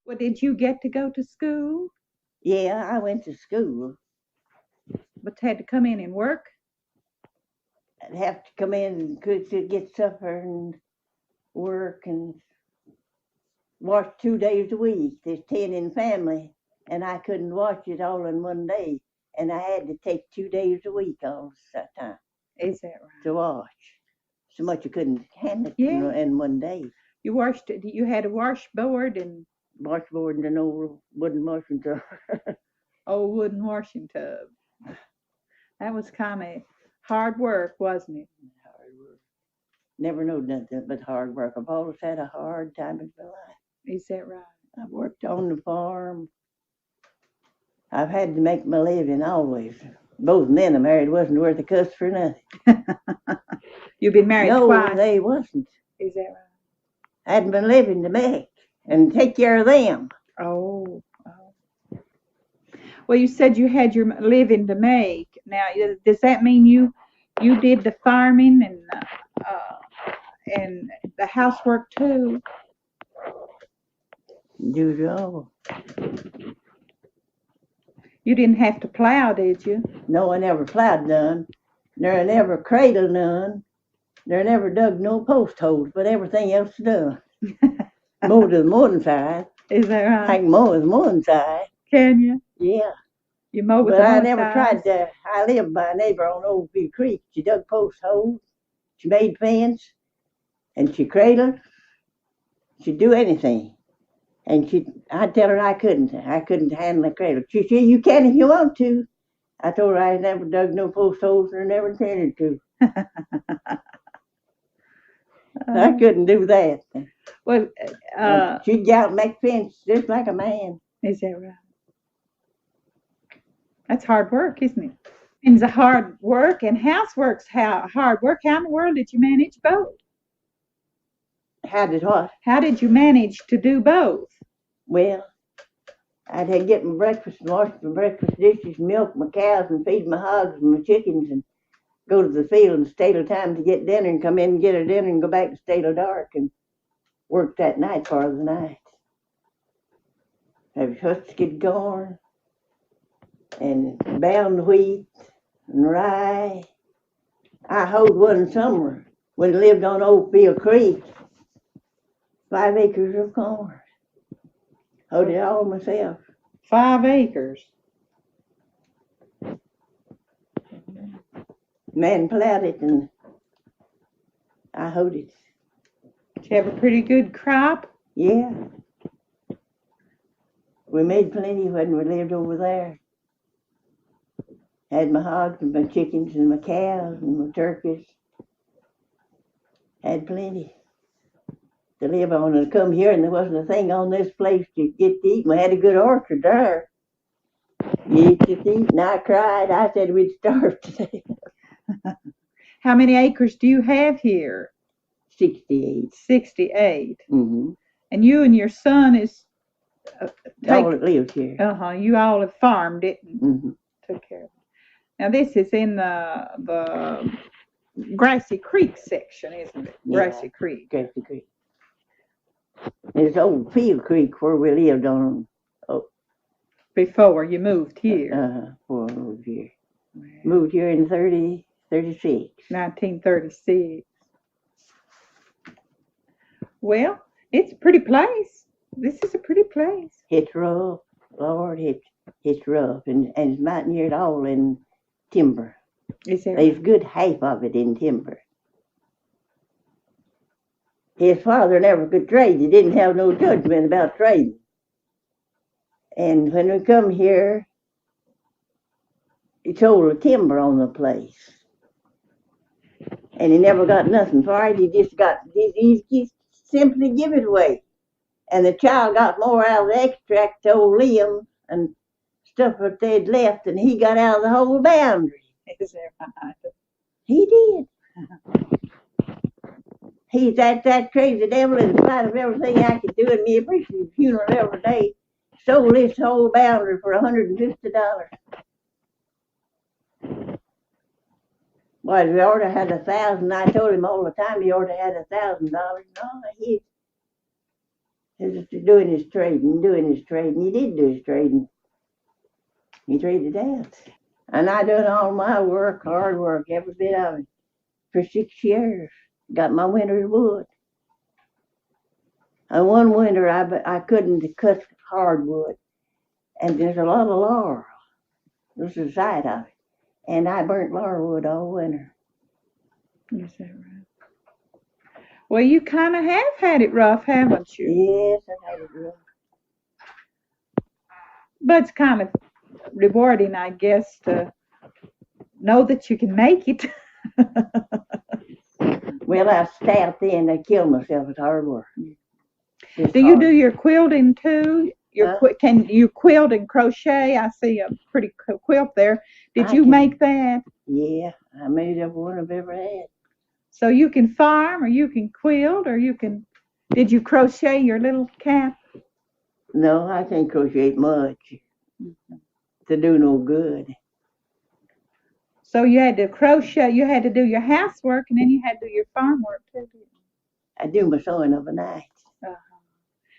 Well, did you get to go to school, Yeah, I went to school. but had to come in and work? I'd have to come in and cook to get supper and work and wash 2 days a week. There's 10 in family, and I couldn't wash it all in one day. And I had to take 2 days a week all the time Is that right? to wash. So much I couldn't handle it Yeah. in one day. You washed it. You had a washboard and Washboard and an old wooden washing tub. old wooden washing tub. That was kind of hard work, wasn't it? Hard work. Never knowed nothing but hard work. I've always had a hard time in my life. Is that right? I've worked on the farm. I've had to make my living always. Both men I married wasn't worth a cuss for nothing. You've been married No, twice. they wasn't. Is that right? I hadn't been living to make and take care of them. Oh. Well, you said you had your living to make. Now, does that mean you did the farming and the housework too? Do it all. You didn't have to plow, did you? No, I never plowed none. Nor I never cradled none. Nor I never dug no post holes, but everything else done. Mowed to the mowing side. Is that right? I can mow with the mowing side. Can you? Yeah. You mow with But the I mowing never side? tried to. I lived by a neighbor on Old View Creek. She dug post holes. She made fence. And she cradled. She'd do anything. And I'd tell her I couldn't handle a cradle. She said, you can if you want to. I told her I never dug no post holes and never intended to. I couldn't do that. Well, she'd get out and make fence just like a man. Is that right? That's hard work, isn't it? It's a hard work, and housework's hard work. How in the world did you manage both? How did what? How did you manage to do both? Well, I'd have to get my breakfast and wash my breakfast dishes, milk my cows and feed my hogs and my chickens and go to the field and stay till time to get dinner and come in and get her dinner and go back and stay till dark and work that night part of the night. Have husted corn and bound wheat and rye. I hoed one summer when I lived on Oakfield Creek, 5 acres of corn. Hoed it all myself. 5 acres. Man plowed it and I hoed it. Did you have a pretty good crop? Yeah. We made plenty when we lived over there. Had my hogs and my chickens and my cows and my turkeys. Had plenty to live on. And come here and there wasn't a thing on this place to get to eat. We had a good orchard there. You get to eat, and I cried. I said we'd starve today. How many acres do you have here? 68. 68. Mm-hmm. And you and your son is all that lived here. You all have farmed it and mm-hmm. took care of it. Now this is in the Grassy Creek section, isn't it? Yeah, Grassy Creek. Grassy Creek. There's Old Field Creek where we lived on. Before you moved here. Before I moved here. Wow. Moved here in 36. 1936. Well, it's a pretty place. This is a pretty place. It's rough, Lord. It's rough, and it's not near at all in timber. Is there? There's good half of it in timber. His father never could trade. He didn't have no judgment about trading. And when we come here, he sold the timber on the place. And he never got nothing for it. He just simply give it away. And the child got more out of the extract to old Liam and stuff that they'd left than he got out of the whole boundary. Is that right? He did. He's that crazy devil in spite of everything I could do in me appreciative funeral every day. Sold this whole boundary for $150. Well, we ought to have $1,000. I told him all the time he ought to have $1,000. No, He was just doing his trading, He did do his trading. He traded out. And I done all my work, hard work, every bit of it, for 6 years. Got my winter's wood. And one winter I couldn't cut hardwood, and there's a lot of laurel. There's the side of it. And I burnt laurelwood all winter. Is that right? Well, you kind of have had it rough, haven't you? Yes, I had it rough. But it's kind of rewarding, I guess, to know that you can make it. Well, I stabbed in. I killed myself with hard work. Do you do your quilting too? Huh? Can you quilt and crochet? I see a pretty quilt there. Did you make that? Yeah, I made every one I've ever had. So you can farm, or you can quilt, or you can. Did you crochet your little cap? No, I can't crochet much. To do no good. So you had to crochet. You had to do your housework, and then you had to do your farm work too. I do my sewing of a night.